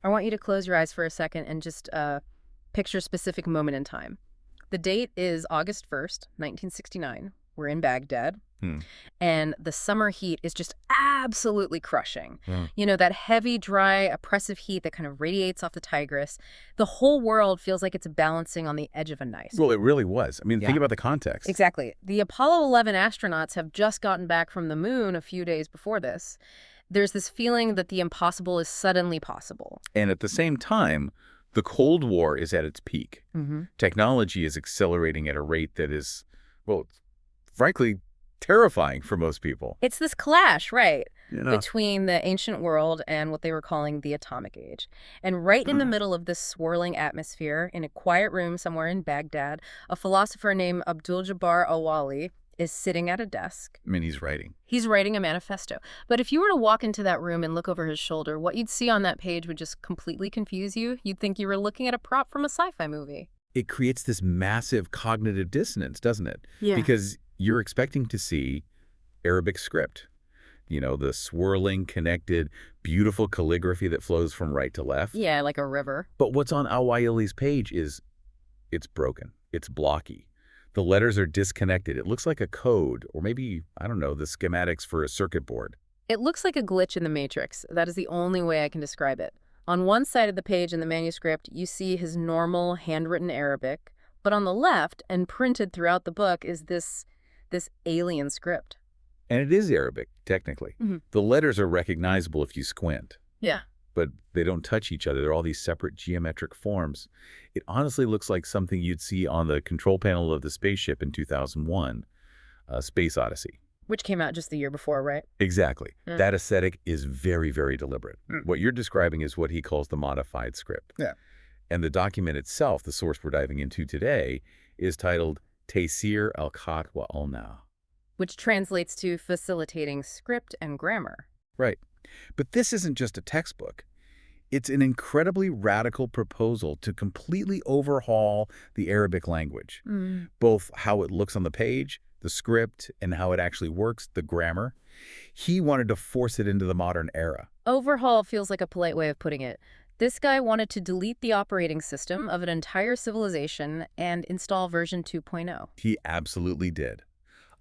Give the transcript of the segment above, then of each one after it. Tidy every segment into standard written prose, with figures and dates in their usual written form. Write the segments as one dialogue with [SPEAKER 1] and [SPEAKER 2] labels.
[SPEAKER 1] I want you to close your eyes for a second and just picture a specific moment in time. The date is August 1st, 1969. We're in Baghdad.
[SPEAKER 2] Hmm.
[SPEAKER 1] And the summer heat is just absolutely crushing.
[SPEAKER 2] Hmm.
[SPEAKER 1] You know, that heavy, dry, oppressive heat that kind of radiates off the Tigris. The whole world feels like it's balancing on the edge of a knife.
[SPEAKER 2] Well, it really was. I mean, think
[SPEAKER 1] Yeah.
[SPEAKER 2] about the context.
[SPEAKER 1] Exactly. The Apollo 11 astronauts have just gotten back from the moon a few days before this. There's this feeling that the impossible is suddenly possible.
[SPEAKER 2] And at the same time, the Cold War is at its peak.
[SPEAKER 1] Mm-hmm.
[SPEAKER 2] Technology is accelerating at a rate that is, well, frankly, terrifying for most people.
[SPEAKER 1] It's this clash, right,
[SPEAKER 2] You know,
[SPEAKER 1] between the ancient world and what they were calling the atomic age. And right in the middle of this swirling atmosphere, in a quiet room somewhere in Baghdad, a philosopher named Abdul-Jabbar Al-Wa'ili is sitting at a desk.
[SPEAKER 2] I mean, he's writing.
[SPEAKER 1] He's writing a manifesto. But if you were to walk into that room and look over his shoulder, what you'd see on that page would just completely confuse you. You'd think you were looking at a prop from a sci-fi movie.
[SPEAKER 2] It creates this massive cognitive dissonance, doesn't it?
[SPEAKER 1] Yeah.
[SPEAKER 2] Because you're expecting to see Arabic script. You know, the swirling, connected, beautiful calligraphy that flows from right to left.
[SPEAKER 1] Yeah, like a river.
[SPEAKER 2] But what's on Al-Waili's page is, it's broken. It's blocky. The letters are disconnected. It looks like a code, or maybe, I don't know, the schematics for a circuit board.
[SPEAKER 1] It looks like a glitch in the matrix. That is the only way I can describe it. On one side of the page in the manuscript, you see his normal handwritten Arabic, but on the left, and printed throughout the book, is this alien script.
[SPEAKER 2] And it is Arabic, technically.
[SPEAKER 1] Mm-hmm.
[SPEAKER 2] The letters are recognizable if you squint.
[SPEAKER 1] Yeah.
[SPEAKER 2] But they don't touch each other. They're all these separate geometric forms. It honestly looks like something you'd see on the control panel of the spaceship in 2001, Space Odyssey.
[SPEAKER 1] Which came out just the year before, right?
[SPEAKER 2] Exactly. That aesthetic is very, very deliberate. What you're describing is what he calls the modified script.
[SPEAKER 3] Yeah.
[SPEAKER 2] And the document itself, the source we're diving into today, is titled Taysir al-Khat wa al-Na.
[SPEAKER 1] Which translates to facilitating script and grammar.
[SPEAKER 2] Right. But this isn't just a textbook. It's an incredibly radical proposal to completely overhaul the Arabic language, both how it looks on the page, the script, and how it actually works, the grammar. He wanted to force it into the modern era.
[SPEAKER 1] Overhaul feels like a polite way of putting it. This guy wanted to delete the operating system of an entire civilization and install version 2.0.
[SPEAKER 2] He absolutely did.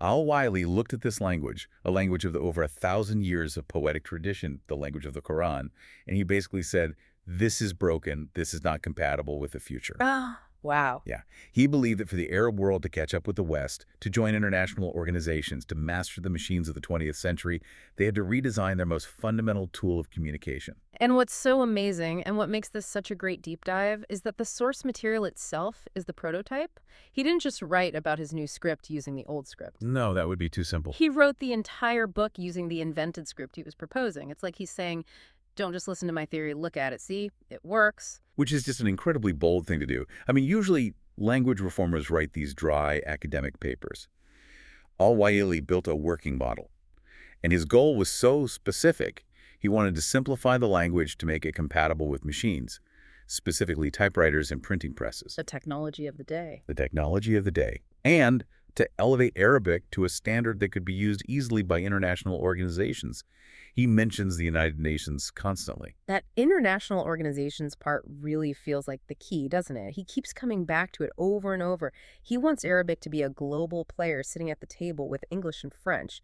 [SPEAKER 2] Al-Waily looked at this language, a language of the over 1,000 years of poetic tradition, the language of the Quran, and he basically said, this is broken, this is not compatible with the future.
[SPEAKER 1] Ah, wow.
[SPEAKER 2] Yeah. He believed that for the Arab world to catch up with the West, to join international organizations, to master the machines of the 20th century, they had to redesign their most fundamental tool of communication.
[SPEAKER 1] And what's so amazing, and what makes this such a great deep dive, is that the source material itself is the prototype. He didn't just write about his new script using the old script.
[SPEAKER 2] No, that would be too simple.
[SPEAKER 1] He wrote the entire book using the invented script he was proposing. It's like he's saying, don't just listen to my theory, look at it, see, it works.
[SPEAKER 2] Which is just an incredibly bold thing to do. I mean, usually language reformers write these dry academic papers. Al-Waily built a working model, and his goal was so specific. He wanted to simplify the language to make it compatible with machines, specifically typewriters and printing presses.
[SPEAKER 1] The technology of the day.
[SPEAKER 2] The technology of the day. And to elevate Arabic to a standard that could be used easily by international organizations. He mentions the United Nations constantly.
[SPEAKER 1] That international organizations part really feels like the key, doesn't it? He keeps coming back to it over and over. He wants Arabic to be a global player sitting at the table with English and French.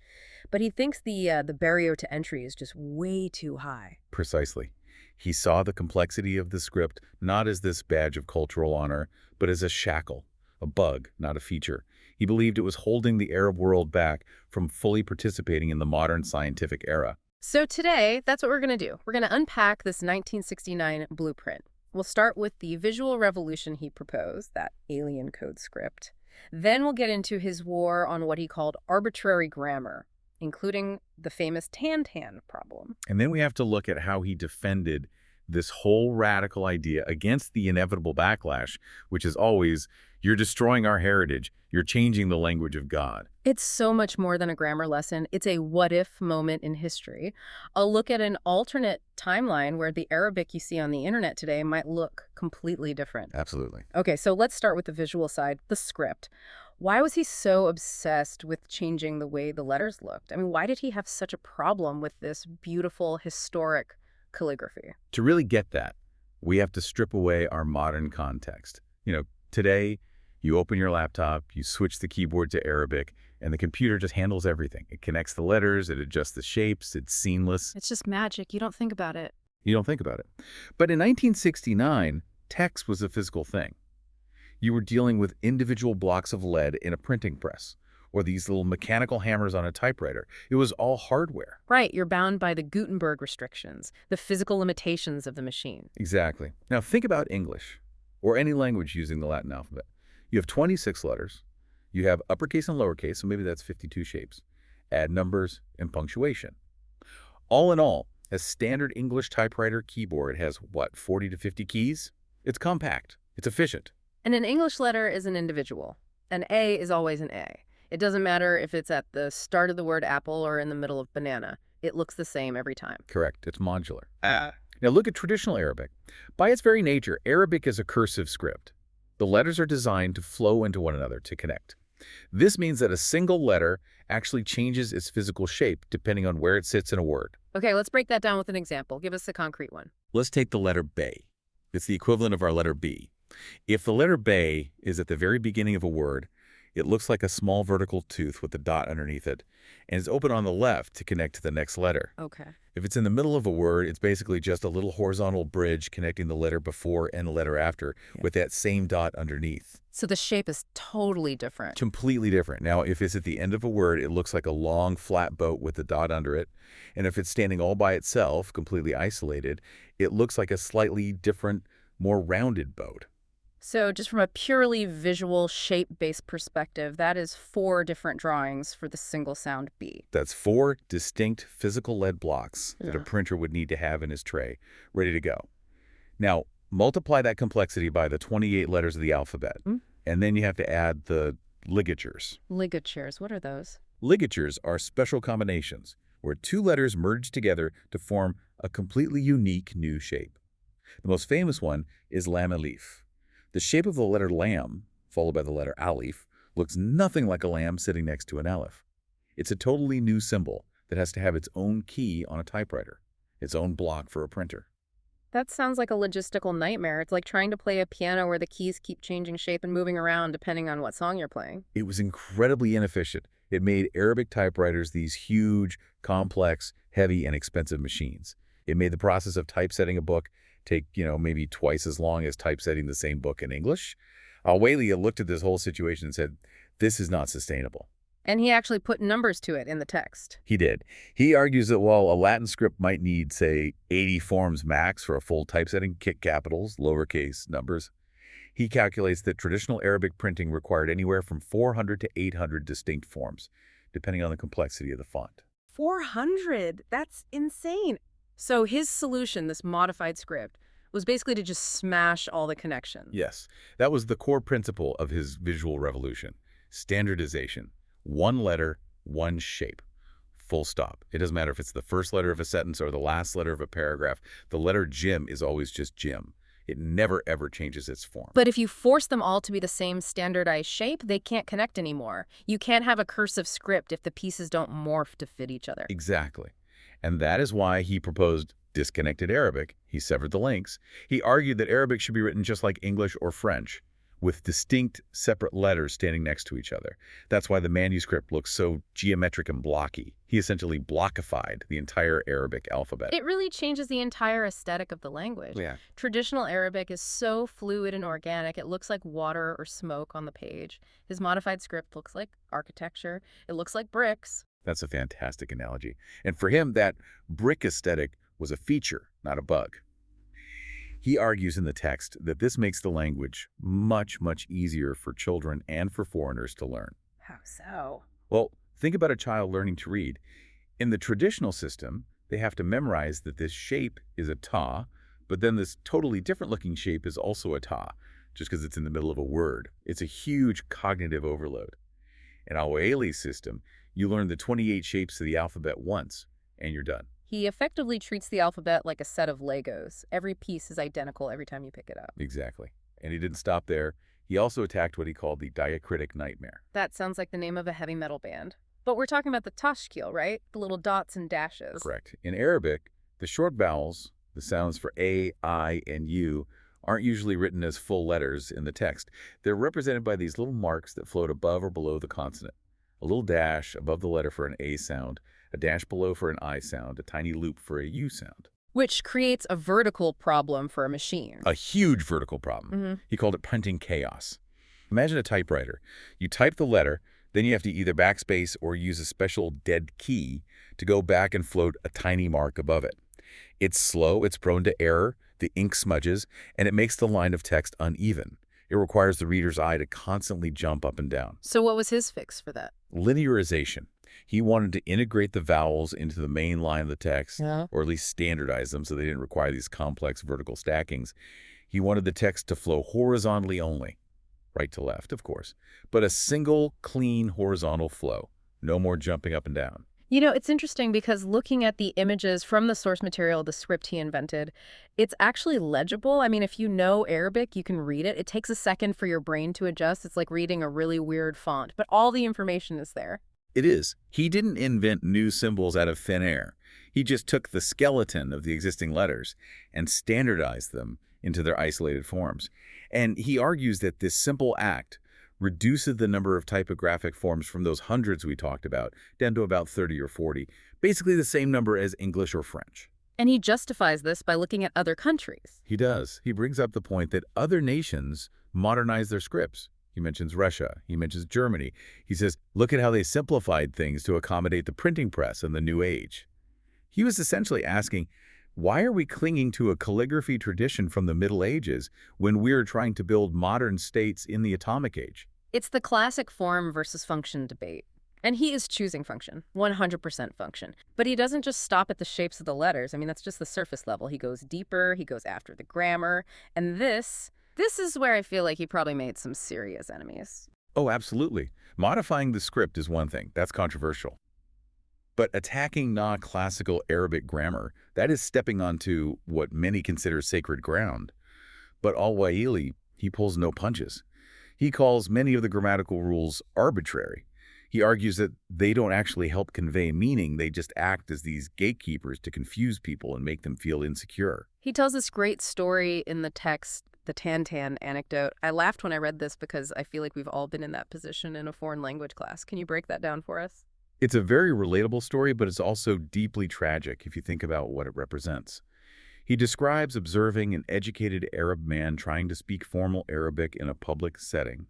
[SPEAKER 1] But he thinks the barrier to entry is just way too high.
[SPEAKER 2] Precisely. He saw the complexity of the script not as this badge of cultural honor, but as a shackle, a bug, not a feature. He believed it was holding the Arab world back from fully participating in the modern scientific era.
[SPEAKER 1] So today, that's what we're going to do. We're going to unpack this 1969 blueprint. We'll start with the visual revolution he proposed, that alien code script. Then we'll get into his war on what he called arbitrary grammar, including the famous tan-tan problem.
[SPEAKER 2] And then we have to look at how he defended this whole radical idea against the inevitable backlash, which is always, you're destroying our heritage, you're changing the language of God.
[SPEAKER 1] It's so much more than a grammar lesson. It's a what-if moment in history. I'll look at an alternate timeline where the Arabic you see on the internet today might look completely different.
[SPEAKER 2] Absolutely.
[SPEAKER 1] Okay, so let's start with the visual side, the script. Why was he so obsessed with changing the way the letters looked? I mean, why did he have such a problem with this beautiful, historic calligraphy?
[SPEAKER 2] To really get that, We have to strip away our modern context. Today, you open your laptop, you switch the keyboard to Arabic, and the computer just handles everything. It connects the letters, it adjusts the shapes, it's seamless.
[SPEAKER 1] It's just magic. You don't think about it.
[SPEAKER 2] You don't think about it. But in 1969, text was a physical thing. You were dealing with individual blocks of lead in a printing press, or these little mechanical hammers on a typewriter. It was all hardware.
[SPEAKER 1] Right, you're bound by the Gutenberg restrictions, the physical limitations of the machine.
[SPEAKER 2] Exactly. Now think about English, or any language using the Latin alphabet. You have 26 letters. You have uppercase and lowercase, so maybe that's 52 shapes. Add numbers and punctuation. All in all, a standard English typewriter keyboard has, 40 to 50 keys? It's compact. It's efficient.
[SPEAKER 1] And an English letter is an individual. An A is always an A. It doesn't matter if it's at the start of the word apple or in the middle of banana. It looks the same every time.
[SPEAKER 2] Correct. It's modular. Now look at traditional Arabic. By its very nature, Arabic is a cursive script. The letters are designed to flow into one another, to connect. This means that a single letter actually changes its physical shape depending on where it sits in a word.
[SPEAKER 1] Okay, let's break that down with an example. Give us a concrete one.
[SPEAKER 2] Let's take the letter Bay. It's the equivalent of our letter B. If the letter Bay is at the very beginning of a word, it looks like a small vertical tooth with a dot underneath it, and is open on the left to connect to the next letter.
[SPEAKER 1] Okay.
[SPEAKER 2] If it's in the middle of a word, it's basically just a little horizontal bridge connecting the letter before and the letter after with that same dot underneath.
[SPEAKER 1] So the shape is totally different.
[SPEAKER 2] Completely different. Now, if it's at the end of a word, it looks like a long, flat boat with a dot under it. And if it's standing all by itself, completely isolated, it looks like a slightly different, more rounded boat.
[SPEAKER 1] So just from a purely visual shape-based perspective, that is 4 different drawings for the single sound B.
[SPEAKER 2] That's 4 distinct physical lead blocks that a printer would need to have in his tray, ready to go. Now, multiply that complexity by the 28 letters of the alphabet, and then you have to add the ligatures.
[SPEAKER 1] Ligatures, what are those?
[SPEAKER 2] Ligatures are special combinations where 2 letters merge together to form a completely unique new shape. The most famous one is lam alif. The shape of the letter lam, followed by the letter alif, looks nothing like a lamb sitting next to an aleph. It's a totally new symbol that has to have its own key on a typewriter, its own block for a printer.
[SPEAKER 1] That sounds like a logistical nightmare. It's like trying to play a piano where the keys keep changing shape and moving around depending on what song you're playing.
[SPEAKER 2] It was incredibly inefficient. It made Arabic typewriters these huge, complex, heavy, and expensive machines. It made the process of typesetting a book take, maybe twice as long as typesetting the same book in English. Al-Waily looked at this whole situation and said, this is not sustainable.
[SPEAKER 1] And he actually put numbers to it in the text.
[SPEAKER 2] He did. He argues that while a Latin script might need, say, 80 forms max for a full typesetting, kick capitals, lowercase numbers, he calculates that traditional Arabic printing required anywhere from 400 to 800 distinct forms, depending on the complexity of the font.
[SPEAKER 1] 400? That's insane. So his solution, this modified script, was basically to just smash all the connections.
[SPEAKER 2] Yes, that was the core principle of his visual revolution. Standardization. One letter, one shape. Full stop. It doesn't matter if it's the first letter of a sentence or the last letter of a paragraph. The letter Jim is always just Jim. It never, ever changes its form.
[SPEAKER 1] But if you force them all to be the same standardized shape, they can't connect anymore. You can't have a cursive script if the pieces don't morph to fit each other.
[SPEAKER 2] Exactly. And that is why he proposed disconnected Arabic. He severed the links. He argued that Arabic should be written just like English or French, with distinct separate letters standing next to each other. That's why the manuscript looks so geometric and blocky. He essentially blockified the entire Arabic alphabet.
[SPEAKER 1] It really changes the entire aesthetic of the language.
[SPEAKER 2] Yeah.
[SPEAKER 1] Traditional Arabic is so fluid and organic, it looks like water or smoke on the page. His modified script looks like architecture. It looks like bricks.
[SPEAKER 2] That's a fantastic analogy. And for him, that brick aesthetic was a feature, not a bug. He argues in the text that this makes the language much, much easier for children and for foreigners to learn.
[SPEAKER 1] How so?
[SPEAKER 2] Well, think about a child learning to read. In the traditional system, they have to memorize that this shape is a ta, but then this totally different looking shape is also a ta, just because it's in the middle of a word. It's a huge cognitive overload. In Al-Waily's system, you learn the 28 shapes of the alphabet once, and you're done.
[SPEAKER 1] He effectively treats the alphabet like a set of Legos. Every piece is identical every time you pick it up.
[SPEAKER 2] Exactly. And he didn't stop there. He also attacked what he called the diacritic nightmare.
[SPEAKER 1] That sounds like the name of a heavy metal band. But we're talking about the tashkil, right? The little dots and dashes.
[SPEAKER 2] Correct. In Arabic, the short vowels The sounds for A, I, and U aren't usually written as full letters in the text. They're represented by these little marks that float above or below the consonant. A little dash above the letter for an A sound, a dash below for an I sound, a tiny loop for a U sound.
[SPEAKER 1] Which creates a vertical problem for a machine.
[SPEAKER 2] A huge vertical problem. He called it printing chaos. Imagine a typewriter. You type the letter, then you have to either backspace or use a special dead key to go back and float a tiny mark above it. It's slow, it's prone to error, the ink smudges, and it makes the line of text uneven. It requires the reader's eye to constantly jump up and down.
[SPEAKER 1] So what was his fix for that?
[SPEAKER 2] Linearization. He wanted to integrate the vowels into the main line of the text, or at least standardize them so they didn't require these complex vertical stackings. He wanted the text to flow horizontally only, right to left, of course, but a single, clean, horizontal flow. No more jumping up and down.
[SPEAKER 1] You know, it's interesting because looking at the images from the source material, the script he invented, it's actually legible. I mean, if you know Arabic, you can read it. It takes a second for your brain to adjust. It's like reading a really weird font, but all the information is there.
[SPEAKER 2] It is. He didn't invent new symbols out of thin air. He just took the skeleton of the existing letters and standardized them into their isolated forms. And he argues that this simple act reduces the number of typographic forms from those hundreds we talked about down to about 30 or 40, basically the same number as English or French.
[SPEAKER 1] And he justifies this by looking at other countries.
[SPEAKER 2] He does. He brings up the point that other nations modernize their scripts. He mentions Russia. He mentions Germany. He says, look at how they simplified things to accommodate the printing press and the new age. He was essentially asking, why are we clinging to a calligraphy tradition from the Middle Ages when we're trying to build modern states in the atomic age?
[SPEAKER 1] It's the classic form versus function debate. And he is choosing function, 100% function. But he doesn't just stop at the shapes of the letters. I mean, that's just the surface level. He goes deeper, he goes after the grammar. And this is where I feel like he probably made some serious enemies.
[SPEAKER 2] Oh, absolutely. Modifying the script is one thing. That's controversial. But attacking non-classical Arabic grammar, that is stepping onto what many consider sacred ground. But Al-Waily, he pulls no punches. He calls many of the grammatical rules arbitrary. He argues that they don't actually help convey meaning, they just act as these gatekeepers to confuse people and make them feel insecure.
[SPEAKER 1] He tells this great story in the text, the Tan anecdote. I laughed when I read this because I feel like we've all been in that position in a foreign language class. Can you break that down for us?
[SPEAKER 2] It's a very relatable story, but it's also deeply tragic if you think about what it represents. He describes observing an educated Arab man trying to speak formal Arabic in a public setting.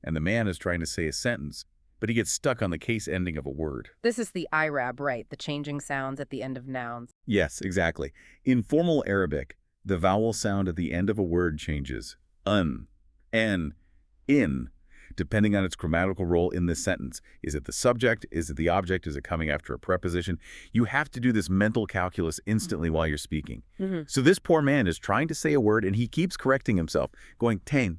[SPEAKER 2] And the man is trying to say a sentence, but he gets stuck on the case ending of a word.
[SPEAKER 1] This is the IRAB, right? The changing sounds at the end of nouns.
[SPEAKER 2] Yes, exactly. In formal Arabic, the vowel sound at the end of a word changes. N, in, depending on its grammatical role in this sentence. Is it the subject? Is it the object? Is it coming after a preposition? You have to do this mental calculus instantly while you're speaking. So this poor man is trying to say a word, and he keeps correcting himself, going, tin,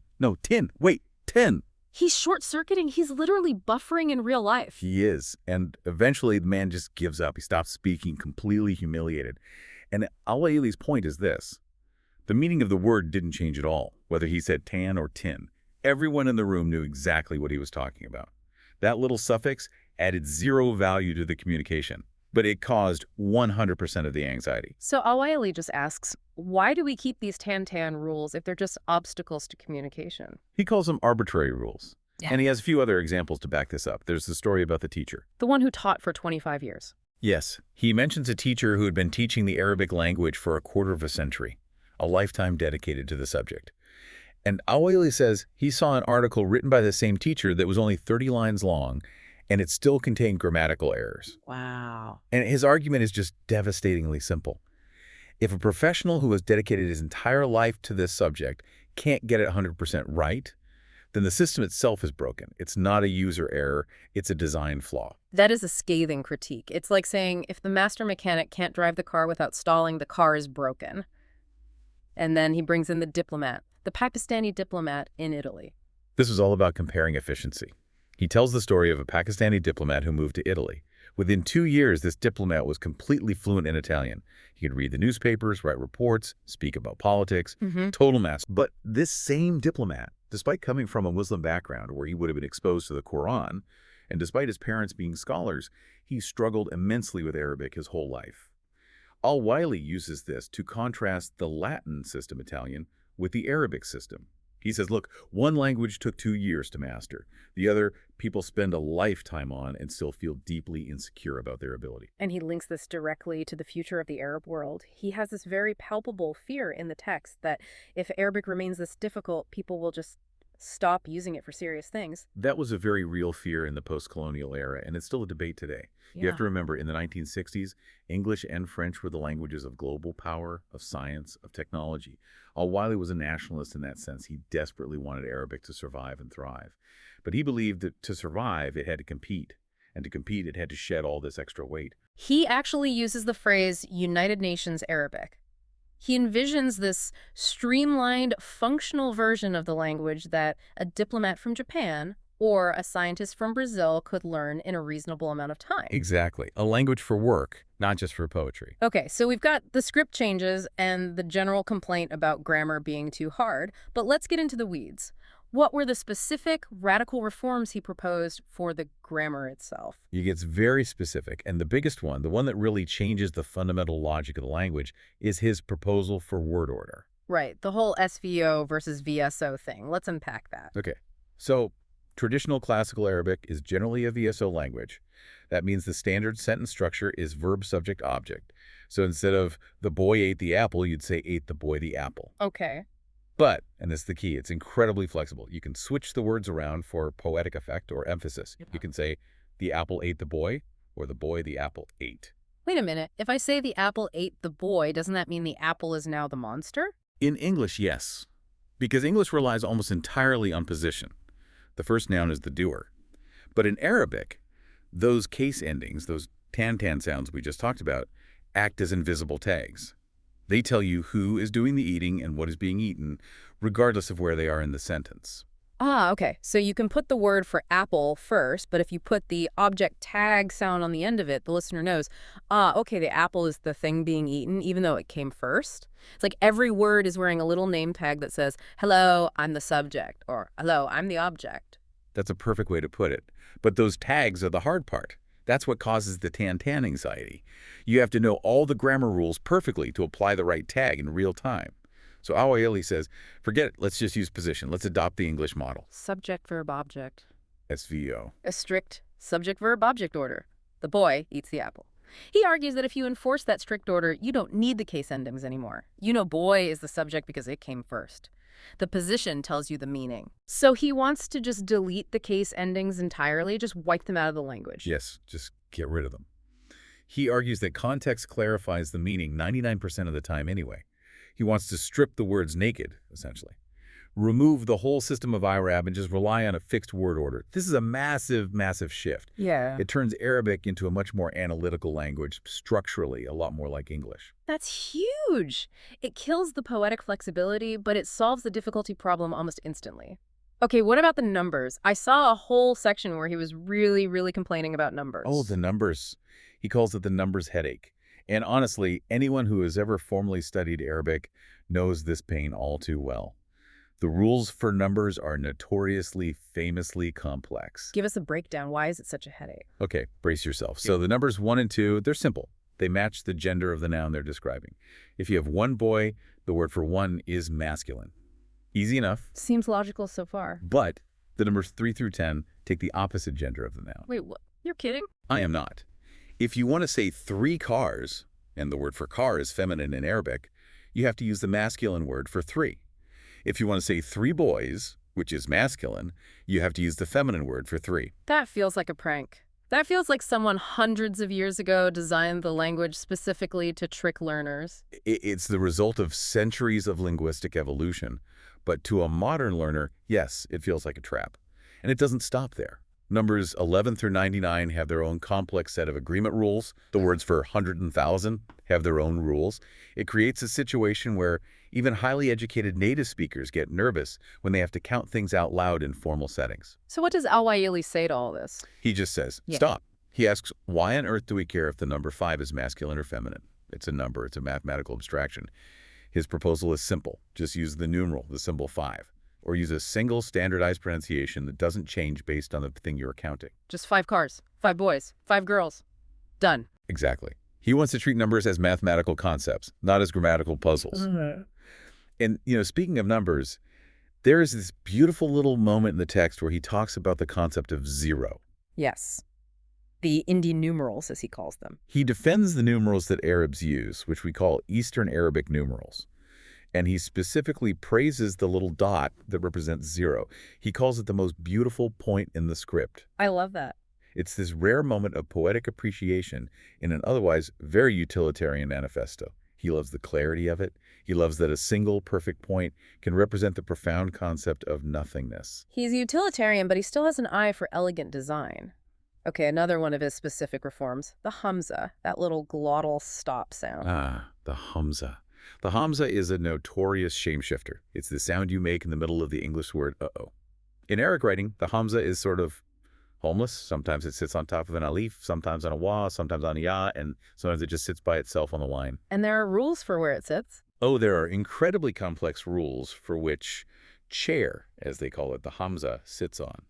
[SPEAKER 2] wait, 10.
[SPEAKER 1] He's short-circuiting. He's literally buffering in real life.
[SPEAKER 2] He is. And eventually the man just gives up. He stops speaking, completely humiliated. And Al-Waili's point is this. The meaning of the word didn't change at all, whether he said tan or tin. Everyone in the room knew exactly what he was talking about. That little suffix added zero value to the communication, but it caused 100% of the anxiety.
[SPEAKER 1] So Al-Waily just asks, why do we keep these tan rules if they're just obstacles to communication?
[SPEAKER 2] He calls them arbitrary rules. Yeah. And he has a few other examples to back this up. There's the story about the teacher.
[SPEAKER 1] The one who taught for 25 years.
[SPEAKER 2] Yes. He mentions a teacher who had been teaching the Arabic language for a quarter of a century, a lifetime dedicated to the subject. And Al-Waily says he saw an article written by the same teacher that was only 30 lines long, and it still contained grammatical errors.
[SPEAKER 1] Wow.
[SPEAKER 2] And his argument is just devastatingly simple. If a professional who has dedicated his entire life to this subject can't get it 100% right, then the system itself is broken. It's not a user error, it's a design flaw.
[SPEAKER 1] That is a scathing critique. It's like saying if the master mechanic can't drive the car without stalling, the car is broken. And then he brings in the diplomat, the Pakistani diplomat in Italy.
[SPEAKER 2] This was all about comparing efficiency. He tells the story of a Pakistani diplomat who moved to Italy. Within 2 years, this diplomat was completely fluent in Italian. He could read the newspapers, write reports, speak about politics, total master. But this same diplomat, despite coming from a Muslim background where he would have been exposed to the Quran, and despite his parents being scholars, he struggled immensely with Arabic his whole life. Al-Waily uses this to contrast the Latin system Italian with the Arabic system. He says, look, one language took 2 years to master. The other, people spend a lifetime on and still feel deeply insecure about their ability.
[SPEAKER 1] And he links this directly to the future of the Arab world. He has this very palpable fear in the text that if Arabic remains this difficult, people will just stop using it for serious things.
[SPEAKER 2] That was a very real fear in the post-colonial era, and it's still a debate today. You have to remember, in the 1960s, English and French were the languages of global power, of science, of technology. Al-Waily was a nationalist in that sense. He desperately wanted Arabic to survive and thrive. But he believed that to survive, it had to compete. And to compete, it had to shed all this extra weight.
[SPEAKER 1] He actually uses the phrase United Nations Arabic. He envisions this streamlined, functional version of the language that a diplomat from Japan or a scientist from Brazil could learn in a reasonable amount of time.
[SPEAKER 2] Exactly. A language for work, not just for poetry.
[SPEAKER 1] Okay, so we've got the script changes and the general complaint about grammar being too hard, but let's get into the weeds. What were the specific radical reforms he proposed for the grammar itself?
[SPEAKER 2] He gets very specific, and the biggest one, the one that really changes the fundamental logic of the language, is his proposal for word order.
[SPEAKER 1] Right, the whole SVO versus VSO thing. Let's unpack that.
[SPEAKER 2] Okay, so traditional classical Arabic is generally a VSO language. That means the standard sentence structure is verb, subject, object. So instead of the boy ate the apple, you'd say ate the boy the apple.
[SPEAKER 1] Okay.
[SPEAKER 2] But, and this is the key, it's incredibly flexible. You can switch the words around for poetic effect or emphasis. You can say the apple ate the boy or the boy the apple ate.
[SPEAKER 1] Wait a minute. If I say the apple ate the boy, doesn't that mean the apple is now the monster?
[SPEAKER 2] In English, yes. Because English relies almost entirely on position. The first noun is the doer. But in Arabic, those case endings, those tan-tan sounds we just talked about, act as invisible tags. They tell you who is doing the eating and what is being eaten, regardless of where they are in the sentence.
[SPEAKER 1] Ah, okay. So you can put the word for apple first, but if you put the object tag sound on the end of it, the listener knows, okay, the apple is the thing being eaten, even though it came first. It's like every word is wearing a little name tag that says, hello, I'm the subject, or hello, I'm the object.
[SPEAKER 2] That's a perfect way to put it. But those tags are the hard part. That's what causes the tan-tan anxiety. You have to know all the grammar rules perfectly to apply the right tag in real time. So Al-Waily says, forget it, let's just use position. Let's adopt the English model.
[SPEAKER 1] Subject, verb, object.
[SPEAKER 2] SVO.
[SPEAKER 1] A strict subject, verb, object order. The boy eats the apple. He argues that if you enforce that strict order, you don't need the case endings anymore. You know boy is the subject because it came first. The position tells you the meaning. So he wants to just delete the case endings entirely, just wipe them out of the language.
[SPEAKER 2] Yes, just get rid of them. He argues that context clarifies the meaning 99% of the time anyway. He wants to strip the words naked, essentially. Remove the whole system of IRAB and just rely on a fixed word order. This is a massive, massive shift.
[SPEAKER 1] Yeah.
[SPEAKER 2] It turns Arabic into a much more analytical language, structurally a lot more like English.
[SPEAKER 1] That's huge. It kills the poetic flexibility, but it solves the difficulty problem almost instantly. Okay, what about the numbers? I saw a whole section where he was really complaining about numbers.
[SPEAKER 2] Oh, the numbers. He calls it the numbers headache. And honestly, anyone who has ever formally studied Arabic knows this pain all too well. The rules for numbers are notoriously, famously complex.
[SPEAKER 1] Give us a breakdown. Why is it such a headache?
[SPEAKER 2] Okay, brace yourself. So the numbers 1 and 2, they're simple. They match the gender of the noun they're describing. If you have one boy, the word for one is masculine. Easy enough.
[SPEAKER 1] Seems logical so far.
[SPEAKER 2] But the numbers 3 through 10 take the opposite gender of the noun.
[SPEAKER 1] Wait, what? You're kidding?
[SPEAKER 2] I am not. If you want to say 3 cars, and the word for car is feminine in Arabic, you have to use the masculine word for 3. If you want to say 3 boys, which is masculine, you have to use the feminine word for 3.
[SPEAKER 1] That feels like a prank. That feels like someone hundreds of years ago designed the language specifically to trick learners.
[SPEAKER 2] It's the result of centuries of linguistic evolution. But to a modern learner, yes, it feels like a trap. And it doesn't stop there. Numbers 11 through 99 have their own complex set of agreement rules. The words for 100 and 1,000 have their own rules. It creates a situation where even highly educated native speakers get nervous when they have to count things out loud in formal settings.
[SPEAKER 1] So what does Al-Waily say to all this?
[SPEAKER 2] He just says, stop. He asks, why on earth do we care if the number 5 is masculine or feminine? It's a number. It's a mathematical abstraction. His proposal is simple. Just use the numeral, the symbol 5. Or use a single standardized pronunciation that doesn't change based on the thing you're counting.
[SPEAKER 1] Just 5 cars, 5 boys, 5 girls. Done.
[SPEAKER 2] Exactly. He wants to treat numbers as mathematical concepts, not as grammatical puzzles. And, speaking of numbers, there is this beautiful little moment in the text where he talks about the concept of zero.
[SPEAKER 1] Yes. The Indian numerals, as he calls them.
[SPEAKER 2] He defends the numerals that Arabs use, which we call Eastern Arabic numerals. And he specifically praises the little dot that represents zero. He calls it the most beautiful point in the script.
[SPEAKER 1] I love that.
[SPEAKER 2] It's this rare moment of poetic appreciation in an otherwise very utilitarian manifesto. He loves the clarity of it. He loves that a single perfect point can represent the profound concept of nothingness.
[SPEAKER 1] He's utilitarian, but he still has an eye for elegant design. Okay, another one of his specific reforms, the Hamza, that little glottal stop sound.
[SPEAKER 2] Ah, the Hamza. The Hamza is a notorious shapeshifter. It's the sound you make in the middle of the English word uh-oh. In Arabic writing, the Hamza is sort of homeless. Sometimes it sits on top of an alif, sometimes on a wa, sometimes on a ya, and sometimes it just sits by itself on the line.
[SPEAKER 1] And there are rules for where it sits.
[SPEAKER 2] Oh, there are incredibly complex rules for which chair, as they call it, the Hamza, sits on.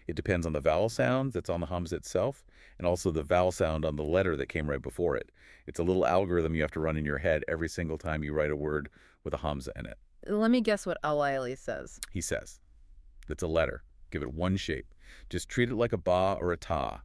[SPEAKER 2] It depends on the vowel sound that's on the Hamza itself, and also the vowel sound on the letter that came right before it. It's a little algorithm you have to run in your head every single time you write a word with a Hamza in it.
[SPEAKER 1] Let me guess what Al-Waily says.
[SPEAKER 2] He says, it's a letter. Give it one shape. Just treat it like a ba or a ta.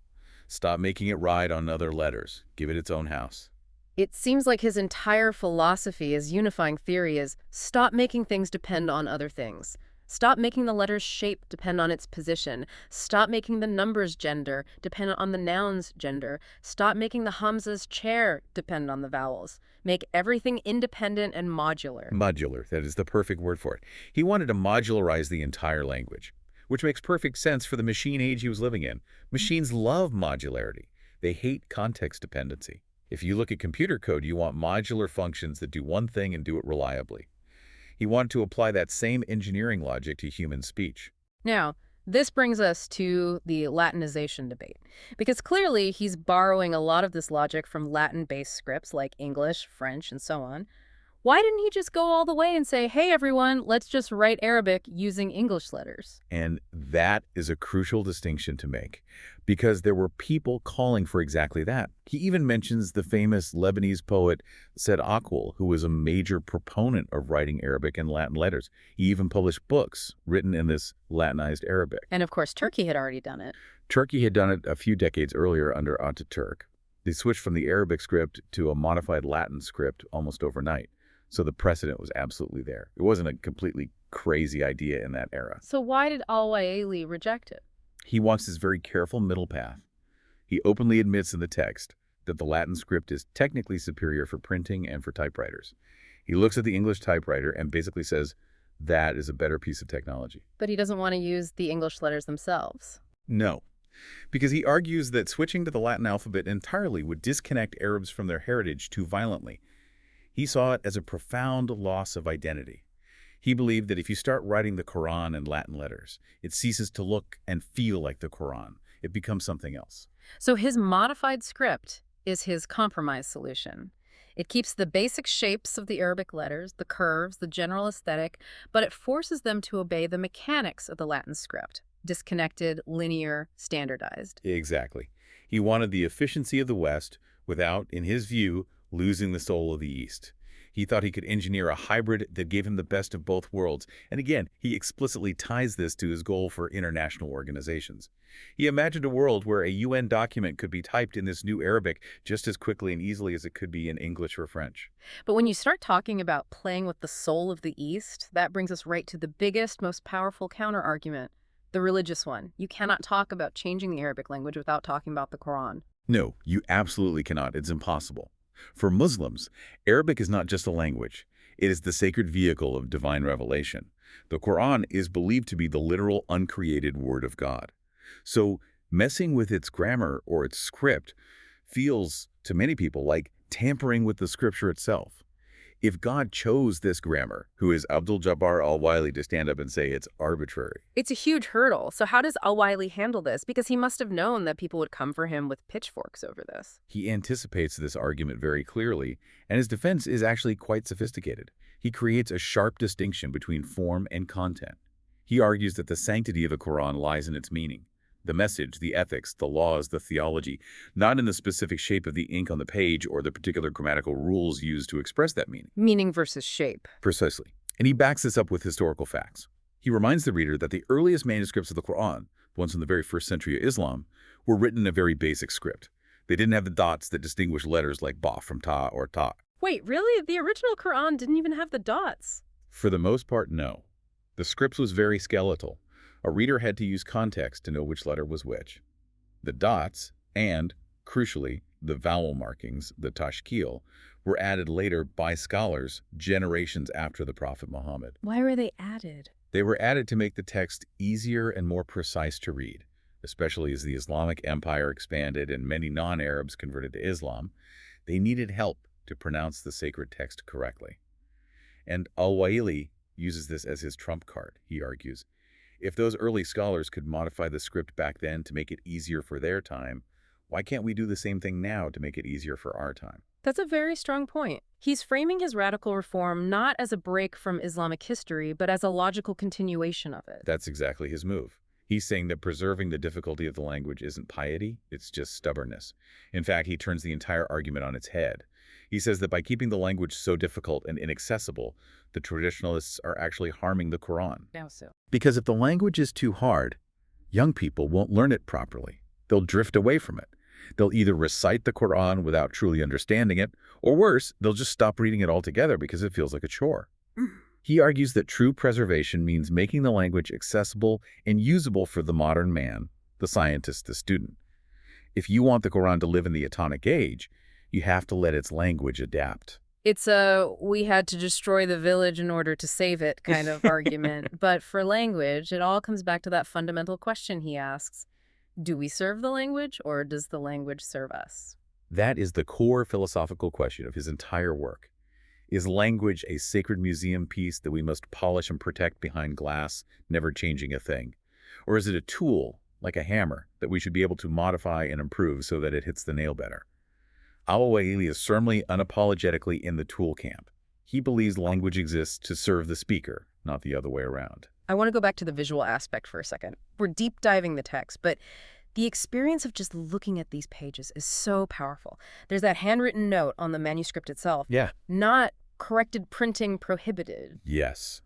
[SPEAKER 2] Stop making it ride on other letters. Give it its own house.
[SPEAKER 1] It seems like his entire philosophy, his unifying theory is stop making things depend on other things. Stop making the letter's shape depend on its position. Stop making the numbers gender depend on the noun's gender. Stop making the Hamza's chair depend on the vowels. Make everything independent and modular.
[SPEAKER 2] Modular, that is the perfect word for it. He wanted to modularize the entire language, which makes perfect sense for the machine age he was living in. Machines love modularity. They hate context dependency. If you look at computer code, you want modular functions that do one thing and do it reliably. He wanted to apply that same engineering logic to human speech.
[SPEAKER 1] Now, this brings us to the Latinization debate, because clearly he's borrowing a lot of this logic from Latin-based scripts like English, French, and so on. Why didn't he just go all the way and say, hey, everyone, let's just write Arabic using English letters?
[SPEAKER 2] And that is a crucial distinction to make, because there were people calling for exactly that. He even mentions the famous Lebanese poet Said Aqwal, who was a major proponent of writing Arabic in Latin letters. He even published books written in this Latinized Arabic.
[SPEAKER 1] And of course, Turkey had already done it.
[SPEAKER 2] Turkey had done it a few decades earlier under Ataturk. They switched from the Arabic script to a modified Latin script almost overnight. So the precedent was absolutely there. It wasn't a completely crazy idea in that era.
[SPEAKER 1] So why did Al-Waily reject it?
[SPEAKER 2] He wants this very careful middle path. He openly admits in the text that the Latin script is technically superior for printing and for typewriters. He looks at the English typewriter and basically says that is a better piece of technology.
[SPEAKER 1] But he doesn't want to use the English letters themselves.
[SPEAKER 2] No, because he argues that switching to the Latin alphabet entirely would disconnect Arabs from their heritage too violently. He saw it as a profound loss of identity. He believed that if you start writing the Quran in Latin letters, it ceases to look and feel like the Quran. It becomes something else.
[SPEAKER 1] So his modified script is his compromise solution. It keeps the basic shapes of the Arabic letters, the curves, the general aesthetic, but it forces them to obey the mechanics of the Latin script. Disconnected, linear, standardized.
[SPEAKER 2] Exactly. He wanted the efficiency of the West without, in his view, losing the soul of the East. He thought he could engineer a hybrid that gave him the best of both worlds. And again, he explicitly ties this to his goal for international organizations. He imagined a world where a UN document could be typed in this new Arabic just as quickly and easily as it could be in English or French.
[SPEAKER 1] But when you start talking about playing with the soul of the East, that brings us right to the biggest, most powerful counter-argument, the religious one. You cannot talk about changing the Arabic language without talking about the Quran.
[SPEAKER 2] No, you absolutely cannot. It's impossible. For Muslims, Arabic is not just a language. It is the sacred vehicle of divine revelation. The Quran is believed to be the literal, uncreated word of God. So messing with its grammar or its script feels, to many people, like tampering with the scripture itself. If God chose this grammar, who is Abdul-Jabbar Al-Wa'ili, to stand up and say it's arbitrary?
[SPEAKER 1] It's a huge hurdle. So how does Al-Waily handle this? Because he must have known that people would come for him with pitchforks over this.
[SPEAKER 2] He anticipates this argument very clearly, and his defense is actually quite sophisticated. He creates a sharp distinction between form and content. He argues that the sanctity of the Quran lies in its meaning, The message, the ethics, the laws, the theology, not in the specific shape of the ink on the page or the particular grammatical rules used to express that meaning.
[SPEAKER 1] Meaning versus shape.
[SPEAKER 2] Precisely. And he backs this up with historical facts. He reminds the reader that the earliest manuscripts of the Quran, the ones from the very first century of Islam, were written in a very basic script. They didn't have the dots that distinguish letters like ba from ta or ta.
[SPEAKER 1] Wait, really? The original Quran didn't even have the dots?
[SPEAKER 2] For the most part, no. The script was very skeletal. A reader had to use context to know which letter was which. The dots and, crucially, the vowel markings, the tashkil, were added later by scholars generations after the Prophet Muhammad.
[SPEAKER 1] Why were they added?
[SPEAKER 2] They were added to make the text easier and more precise to read, especially as the Islamic Empire expanded and many non-Arabs converted to Islam. They needed help to pronounce the sacred text correctly. And Al-Waily uses this as his trump card, he argues. If those early scholars could modify the script back then to make it easier for their time, why can't we do the same thing now to make it easier for our time?
[SPEAKER 1] That's a very strong point. He's framing his radical reform not as a break from Islamic history, but as a logical continuation of it.
[SPEAKER 2] That's exactly his move. He's saying that preserving the difficulty of the language isn't piety, it's just stubbornness. In fact, he turns the entire argument on its head. He says that by keeping the language so difficult and inaccessible, the traditionalists are actually harming the Quran.
[SPEAKER 1] Now so.
[SPEAKER 2] Because if the language is too hard, young people won't learn it properly. They'll drift away from it. They'll either recite the Quran without truly understanding it, or worse, they'll just stop reading it altogether because it feels like a chore. He argues that true preservation means making the language accessible and usable for the modern man, the scientist, the student. If you want the Quran to live in the atomic age, you have to let its language adapt.
[SPEAKER 1] It's a we had to destroy the village in order to save it kind of argument. But for language, it all comes back to that fundamental question he asks. Do we serve the language, or does the language serve us?
[SPEAKER 2] That is the core philosophical question of his entire work. Is language a sacred museum piece that we must polish and protect behind glass, never changing a thing? Or is it a tool, like a hammer, that we should be able to modify and improve so that it hits the nail better? Al-Waily is firmly, unapologetically in the tool camp. He believes language exists to serve the speaker, not the other way around.
[SPEAKER 1] I want to go back to the visual aspect for a second. We're deep diving the text, but the experience of just looking at these pages is so powerful. There's that handwritten note on the manuscript itself.
[SPEAKER 2] Yeah.
[SPEAKER 1] Not corrected printing prohibited.
[SPEAKER 2] Yes.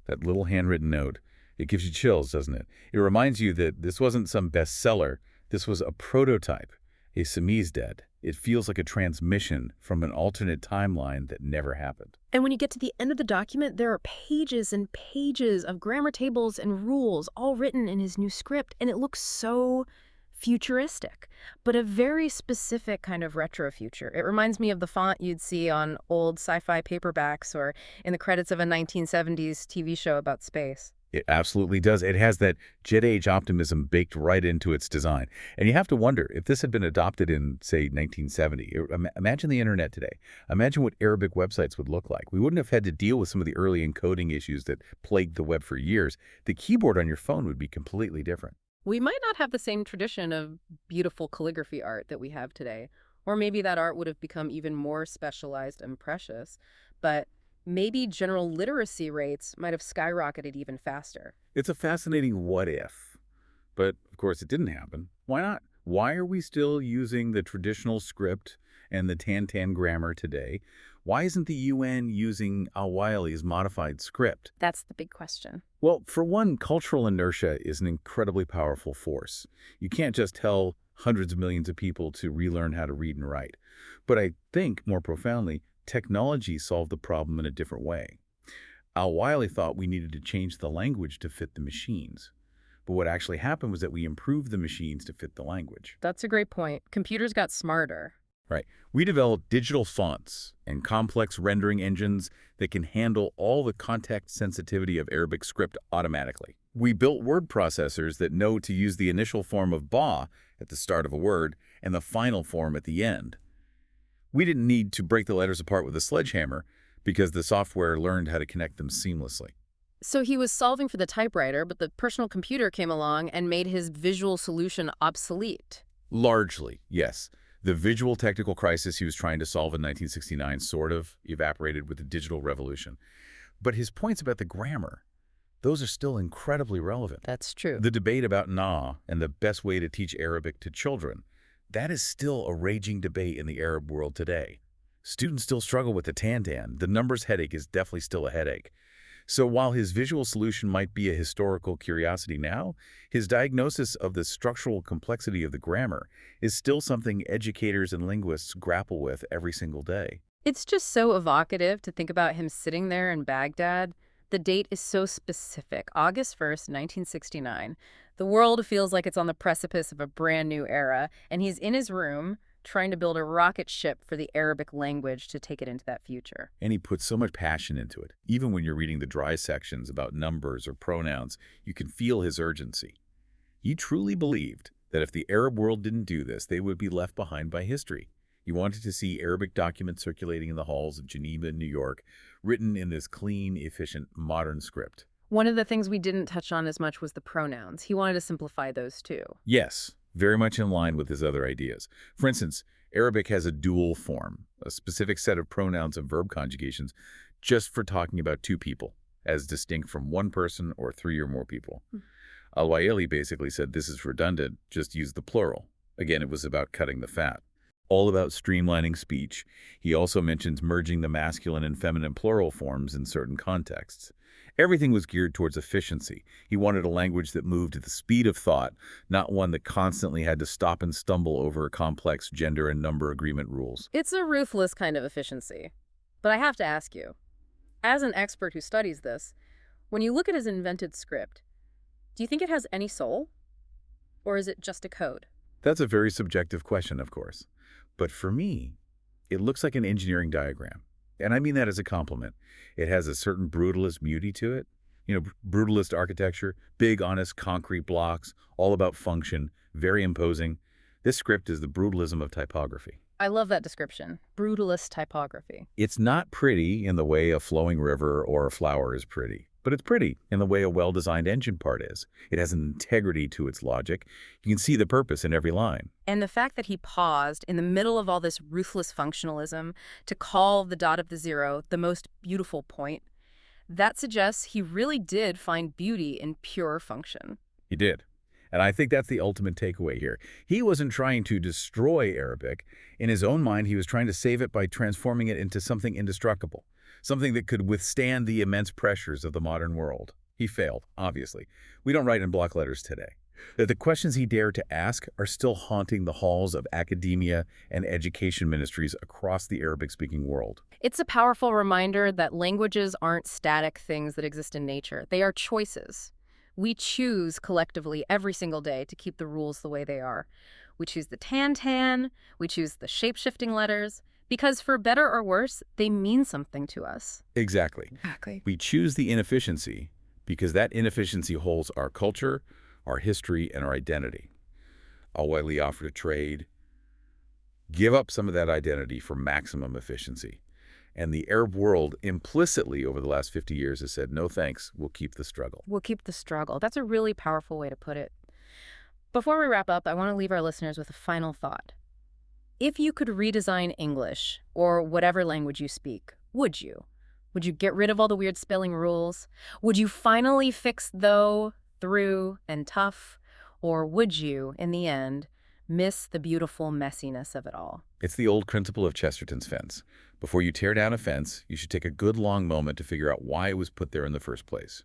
[SPEAKER 2] That little handwritten note. It gives you chills, doesn't it? It reminds you that this wasn't some bestseller. This was a prototype, a samizdat. It feels like a transmission from an alternate timeline that never happened.
[SPEAKER 1] And when you get to the end of the document, there are pages and pages of grammar tables and rules all written in his new script, and it looks so futuristic, but a very specific kind of retro future. It reminds me of the font you'd see on old sci-fi paperbacks or in the credits of a 1970s TV show about space.
[SPEAKER 2] It absolutely does. It has that jet age optimism baked right into its design. And you have to wonder, if this had been adopted in, say, 1970, imagine the internet today. Imagine what Arabic websites would look like. We wouldn't have had to deal with some of the early encoding issues that plagued the web for years. The keyboard on your phone would be completely different.
[SPEAKER 1] We might not have the same tradition of beautiful calligraphy art that we have today. Or maybe that art would have become even more specialized and precious. But maybe general literacy rates might have skyrocketed even faster.
[SPEAKER 2] It's a fascinating what if. But, of course, it didn't happen. Why not? Why are we still using the traditional script and the Tan grammar today? Why isn't the UN using Al-Waily's modified script?
[SPEAKER 1] That's the big question.
[SPEAKER 2] Well, for one, cultural inertia is an incredibly powerful force. You can't just tell hundreds of millions of people to relearn how to read and write. But I think, more profoundly, technology solved the problem in a different way. Al-Waily thought we needed to change the language to fit the machines. But what actually happened was that we improved the machines to fit the language.
[SPEAKER 1] That's a great point. Computers got smarter.
[SPEAKER 2] Right. We developed digital fonts and complex rendering engines that can handle all the context sensitivity of Arabic script automatically. We built word processors that know to use the initial form of ba at the start of a word and the final form at the end. We didn't need to break the letters apart with a sledgehammer because the software learned how to connect them seamlessly.
[SPEAKER 1] So he was solving for the typewriter, but the personal computer came along and made his visual solution obsolete.
[SPEAKER 2] Largely, yes. The visual technical crisis he was trying to solve in 1969 sort of evaporated with the digital revolution. But his points about the grammar, those are still incredibly relevant.
[SPEAKER 1] That's true.
[SPEAKER 2] The debate about na and the best way to teach Arabic to children, that is still a raging debate in the Arab world today. Students still struggle with the tan-tan. The numbers headache is definitely still a headache. So while his visual solution might be a historical curiosity now, his diagnosis of the structural complexity of the grammar is still something educators and linguists grapple with every single day.
[SPEAKER 1] It's just so evocative to think about him sitting there in Baghdad. The date is so specific, August 1st, 1969. The world feels like it's on the precipice of a brand new era, and he's in his room trying to build a rocket ship for the Arabic language to take it into that future.
[SPEAKER 2] And he puts so much passion into it. Even when you're reading the dry sections about numbers or pronouns, you can feel his urgency. He truly believed that if the Arab world didn't do this, they would be left behind by history. He wanted to see Arabic documents circulating in the halls of Geneva and New York, written in this clean, efficient, modern script.
[SPEAKER 1] One of the things we didn't touch on as much was the pronouns. He wanted to simplify those too.
[SPEAKER 2] Yes, very much in line with his other ideas. For instance, Arabic has a dual form, a specific set of pronouns and verb conjugations just for talking about two people, as distinct from one person or three or more people. Al-Waily basically said this is redundant, just use the plural. Again, it was about cutting the fat. All about streamlining speech. He also mentions merging the masculine and feminine plural forms in certain contexts. Everything was geared towards efficiency. He wanted a language that moved at the speed of thought, not one that constantly had to stop and stumble over complex gender and number agreement rules.
[SPEAKER 1] It's a ruthless kind of efficiency. But I have to ask you, as an expert who studies this, when you look at his invented script, do you think it has any soul? Or is it just a code?
[SPEAKER 2] That's a very subjective question, of course. But for me, it looks like an engineering diagram. And I mean that as a compliment. It has a certain brutalist beauty to it. Brutalist architecture, big, honest, concrete blocks, all about function, very imposing. This script is the brutalism of typography.
[SPEAKER 1] I love that description, brutalist typography.
[SPEAKER 2] It's not pretty in the way a flowing river or a flower is pretty, but it's pretty in the way a well-designed engine part is. It has an integrity to its logic. You can see the purpose in every line.
[SPEAKER 1] And the fact that he paused in the middle of all this ruthless functionalism to call the dot of the zero the most beautiful point, that suggests he really did find beauty in pure function.
[SPEAKER 2] He did. And I think that's the ultimate takeaway here. He wasn't trying to destroy Arabic. In his own mind, he was trying to save it by transforming it into something indestructible, something that could withstand the immense pressures of the modern world. He failed, obviously. We don't write in block letters today. That the questions he dared to ask are still haunting the halls of academia and education ministries across the Arabic-speaking world.
[SPEAKER 1] It's a powerful reminder that languages aren't static things that exist in nature. They are choices. We choose collectively every single day to keep the rules the way they are. We choose the tan-tan, we choose the shape-shifting letters, because for better or worse, they mean something to us.
[SPEAKER 2] Exactly.
[SPEAKER 1] Exactly.
[SPEAKER 2] We choose the inefficiency because that inefficiency holds our culture, our history, and our identity. Al-Waily offered a trade. Give up some of that identity for maximum efficiency. And the Arab world implicitly over the last 50 years has said, no thanks, we'll keep the struggle.
[SPEAKER 1] We'll keep the struggle. That's a really powerful way to put it. Before we wrap up, I want to leave our listeners with a final thought. If you could redesign English, or whatever language you speak, would you? Would you get rid of all the weird spelling rules? Would you finally fix though, through, and tough? Or would you, in the end, miss the beautiful messiness of it all?
[SPEAKER 2] It's the old principle of Chesterton's fence. Before you tear down a fence, you should take a good long moment to figure out why it was put there in the first place.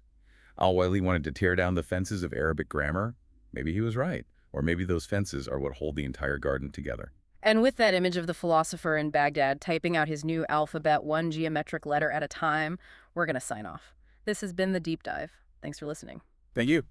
[SPEAKER 2] Al-Waily wanted to tear down the fences of Arabic grammar. Maybe he was right. Or maybe those fences are what hold the entire garden together.
[SPEAKER 1] And with that image of the philosopher in Baghdad typing out his new alphabet one geometric letter at a time, we're going to sign off. This has been The Deep Dive. Thanks for listening.
[SPEAKER 2] Thank you.